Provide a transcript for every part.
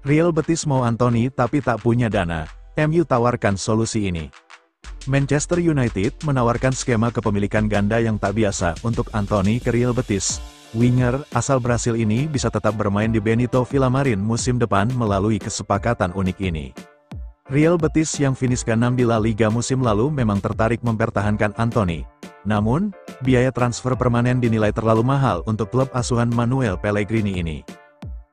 Real Betis mau Anthony tapi tak punya dana. MU tawarkan solusi ini. Manchester United menawarkan skema kepemilikan ganda yang tak biasa untuk Anthony ke Real Betis. Winger asal Brasil ini bisa tetap bermain di Benito Villamarin musim depan melalui kesepakatan unik ini. Real Betis yang finish ke-6 di La Liga musim lalu memang tertarik mempertahankan Anthony. Namun, biaya transfer permanen dinilai terlalu mahal untuk klub asuhan Manuel Pellegrini ini.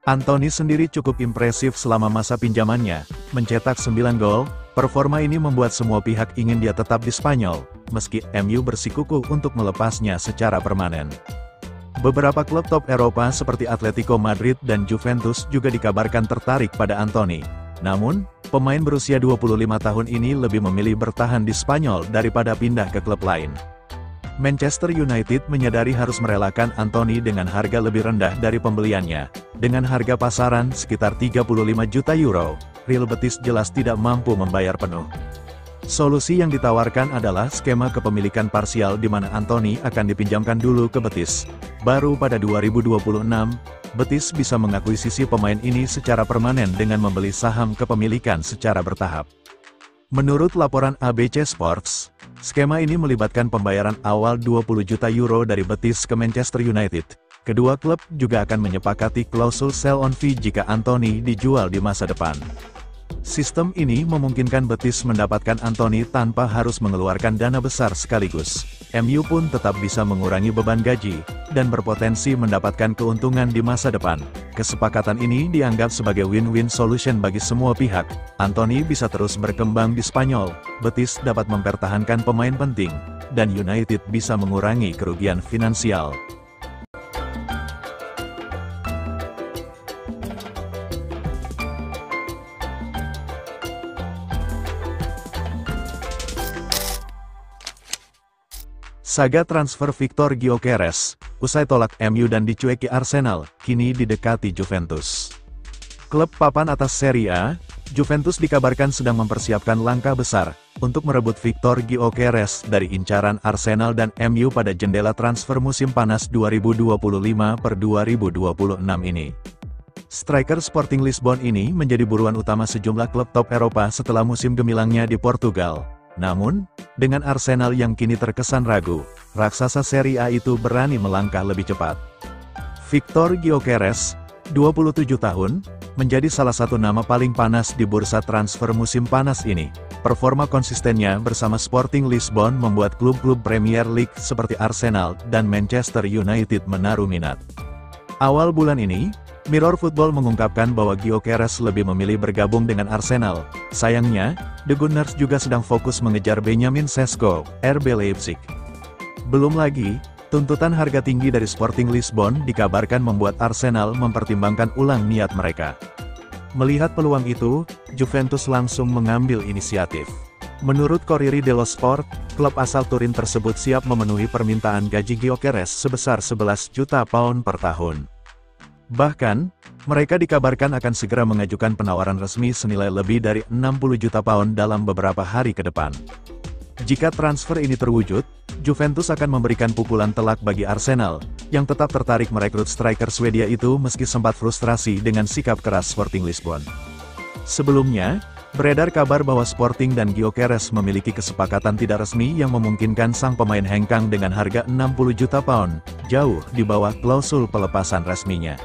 Anthony sendiri cukup impresif selama masa pinjamannya, mencetak 9 gol. Performa ini membuat semua pihak ingin dia tetap di Spanyol, meski MU bersikukuh untuk melepasnya secara permanen. Beberapa klub top Eropa seperti Atletico Madrid dan Juventus juga dikabarkan tertarik pada Anthony. Namun, pemain berusia 25 tahun ini lebih memilih bertahan di Spanyol daripada pindah ke klub lain. Manchester United menyadari harus merelakan Anthony dengan harga lebih rendah dari pembeliannya. Dengan harga pasaran sekitar 35 juta euro, Real Betis jelas tidak mampu membayar penuh. Solusi yang ditawarkan adalah skema kepemilikan parsial di mana Anthony akan dipinjamkan dulu ke Betis. Baru pada 2026, Betis bisa mengakuisisi pemain ini secara permanen dengan membeli saham kepemilikan secara bertahap. Menurut laporan ABC Sports, skema ini melibatkan pembayaran awal 20 juta euro dari Betis ke Manchester United. Kedua klub juga akan menyepakati klausul sell on fee jika Anthony dijual di masa depan. Sistem ini memungkinkan Betis mendapatkan Anthony tanpa harus mengeluarkan dana besar sekaligus. MU pun tetap bisa mengurangi beban gaji, dan berpotensi mendapatkan keuntungan di masa depan. Kesepakatan ini dianggap sebagai win-win solution bagi semua pihak. Anthony bisa terus berkembang di Spanyol, Betis dapat mempertahankan pemain penting, dan United bisa mengurangi kerugian finansial. Saga transfer Victor Gyökeres, usai tolak MU dan dicueki Arsenal, kini didekati Juventus. Klub papan atas Serie A, Juventus dikabarkan sedang mempersiapkan langkah besar untuk merebut Victor Gyökeres dari incaran Arsenal dan MU pada jendela transfer musim panas 2025/2026 ini. Striker Sporting Lisbon ini menjadi buruan utama sejumlah klub top Eropa setelah musim gemilangnya di Portugal. Namun, dengan Arsenal yang kini terkesan ragu, raksasa Serie A itu berani melangkah lebih cepat. Victor Gyökeres, 27 tahun, menjadi salah satu nama paling panas di bursa transfer musim panas ini. Performa konsistennya bersama Sporting Lisbon membuat klub-klub Premier League seperti Arsenal dan Manchester United menaruh minat. Awal bulan ini, Mirror Football mengungkapkan bahwa Gyökeres lebih memilih bergabung dengan Arsenal. Sayangnya, The Gunners juga sedang fokus mengejar Benjamin Sesko, RB Leipzig. Belum lagi, tuntutan harga tinggi dari Sporting Lisbon dikabarkan membuat Arsenal mempertimbangkan ulang niat mereka. Melihat peluang itu, Juventus langsung mengambil inisiatif. Menurut Corriere dello Sport, klub asal Turin tersebut siap memenuhi permintaan gaji Gyökeres sebesar 11 juta pound per tahun. Bahkan, mereka dikabarkan akan segera mengajukan penawaran resmi senilai lebih dari 60 juta pound dalam beberapa hari ke depan. Jika transfer ini terwujud, Juventus akan memberikan pukulan telak bagi Arsenal, yang tetap tertarik merekrut striker Swedia itu meski sempat frustrasi dengan sikap keras Sporting Lisbon. Sebelumnya, beredar kabar bahwa Sporting dan Gyökeres memiliki kesepakatan tidak resmi yang memungkinkan sang pemain hengkang dengan harga 60 juta pound, jauh di bawah klausul pelepasan resminya.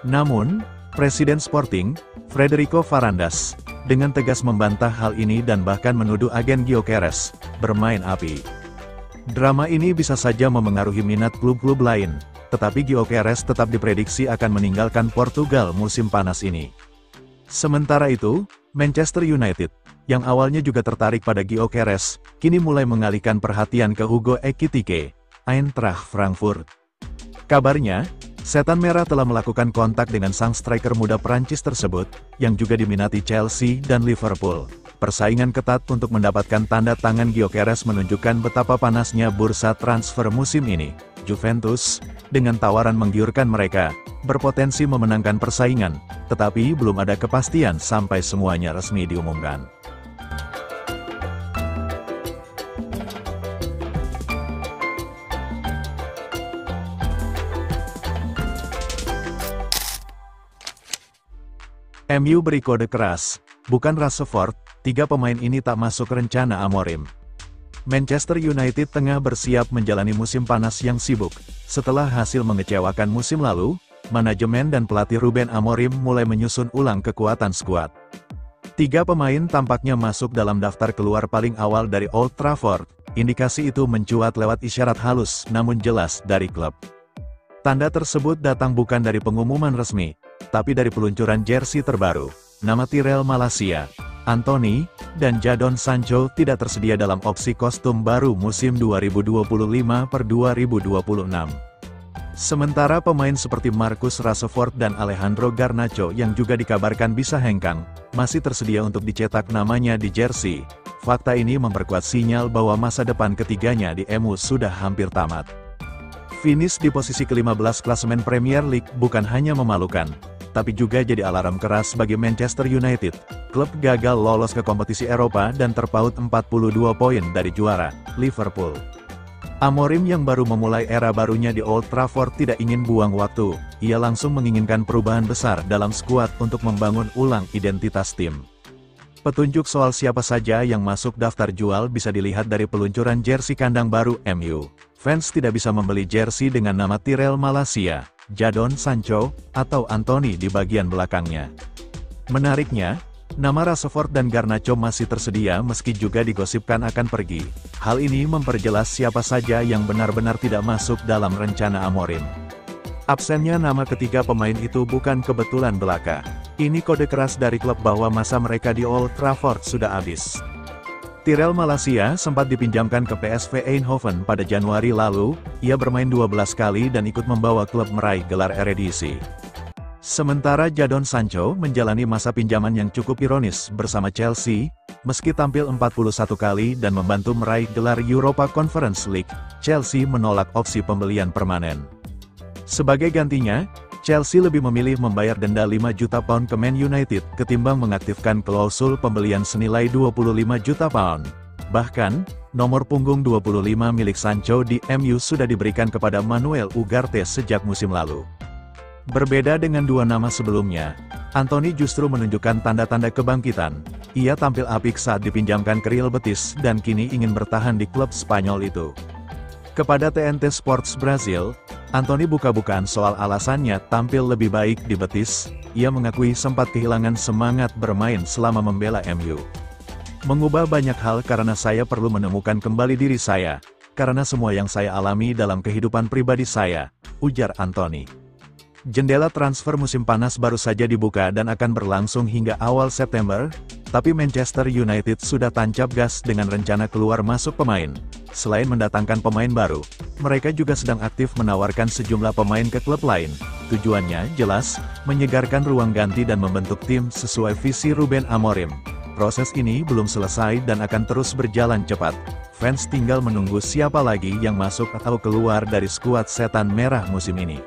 Namun, Presiden Sporting, Frederico Varandas, dengan tegas membantah hal ini dan bahkan menuduh agen Gyökeres bermain api. Drama ini bisa saja memengaruhi minat klub-klub lain, tetapi Gyökeres tetap diprediksi akan meninggalkan Portugal musim panas ini. Sementara itu, Manchester United, yang awalnya juga tertarik pada Gyökeres, kini mulai mengalihkan perhatian ke Hugo Ekitike, Eintracht Frankfurt. Kabarnya, Setan Merah telah melakukan kontak dengan sang striker muda Prancis tersebut, yang juga diminati Chelsea dan Liverpool. Persaingan ketat untuk mendapatkan tanda tangan Gyökeres menunjukkan betapa panasnya bursa transfer musim ini. Juventus, dengan tawaran menggiurkan mereka, berpotensi memenangkan persaingan, tetapi belum ada kepastian sampai semuanya resmi diumumkan. MU beri kode keras, bukan Rashford, 3 pemain ini tak masuk rencana Amorim. Manchester United tengah bersiap menjalani musim panas yang sibuk. Setelah hasil mengecewakan musim lalu, manajemen dan pelatih Ruben Amorim mulai menyusun ulang kekuatan skuad. 3 pemain tampaknya masuk dalam daftar keluar paling awal dari Old Trafford. Indikasi itu mencuat lewat isyarat halus namun jelas dari klub. Tanda tersebut datang bukan dari pengumuman resmi, tapi dari peluncuran jersey terbaru. Nama Tyrell Malacia, Anthony, dan Jadon Sancho tidak tersedia dalam opsi kostum baru musim 2025-2026. Sementara pemain seperti Marcus Rashford dan Alejandro Garnacho yang juga dikabarkan bisa hengkang, masih tersedia untuk dicetak namanya di jersey. Fakta ini memperkuat sinyal bahwa masa depan ketiganya di MU sudah hampir tamat. Finish di posisi ke-15 klasemen Premier League bukan hanya memalukan, tapi juga jadi alarm keras bagi Manchester United. Klub gagal lolos ke kompetisi Eropa dan terpaut 42 poin dari juara, Liverpool. Amorim yang baru memulai era barunya di Old Trafford tidak ingin buang waktu. Ia langsung menginginkan perubahan besar dalam skuad untuk membangun ulang identitas tim. Petunjuk soal siapa saja yang masuk daftar jual bisa dilihat dari peluncuran jersey kandang baru MU. Fans tidak bisa membeli jersey dengan nama Tyrell Malacia, Jadon Sancho, atau Anthony di bagian belakangnya. Menariknya, nama Rashford dan Garnacho masih tersedia meski juga digosipkan akan pergi. Hal ini memperjelas siapa saja yang benar-benar tidak masuk dalam rencana Amorim. Absennya nama ketiga pemain itu bukan kebetulan belaka. Ini kode keras dari klub bahwa masa mereka di Old Trafford sudah habis. Tyrell Malacia sempat dipinjamkan ke PSV Eindhoven pada Januari lalu. Ia bermain 12 kali dan ikut membawa klub meraih gelar Eredivisie. Sementara Jadon Sancho menjalani masa pinjaman yang cukup ironis bersama Chelsea. Meski tampil 41 kali dan membantu meraih gelar Europa Conference League, Chelsea menolak opsi pembelian permanen. Sebagai gantinya, Chelsea lebih memilih membayar denda 5 juta pound ke Man United ketimbang mengaktifkan klausul pembelian senilai 25 juta pound. Bahkan, nomor punggung 25 milik Sancho di MU sudah diberikan kepada Manuel Ugarte sejak musim lalu. Berbeda dengan 2 nama sebelumnya, Anthony justru menunjukkan tanda-tanda kebangkitan. Ia tampil apik saat dipinjamkan ke Real Betis dan kini ingin bertahan di klub Spanyol itu. Kepada TNT Sports Brazil, Anthony buka-bukaan soal alasannya tampil lebih baik di Betis. Ia mengakui sempat kehilangan semangat bermain selama membela MU. Mengubah banyak hal karena saya perlu menemukan kembali diri saya, karena semua yang saya alami dalam kehidupan pribadi saya, ujar Anthony. Jendela transfer musim panas baru saja dibuka dan akan berlangsung hingga awal September, tapi Manchester United sudah tancap gas dengan rencana keluar masuk pemain. Selain mendatangkan pemain baru, mereka juga sedang aktif menawarkan sejumlah pemain ke klub lain. Tujuannya jelas, menyegarkan ruang ganti dan membentuk tim sesuai visi Ruben Amorim. Proses ini belum selesai dan akan terus berjalan cepat. Fans tinggal menunggu siapa lagi yang masuk atau keluar dari skuad setan merah musim ini.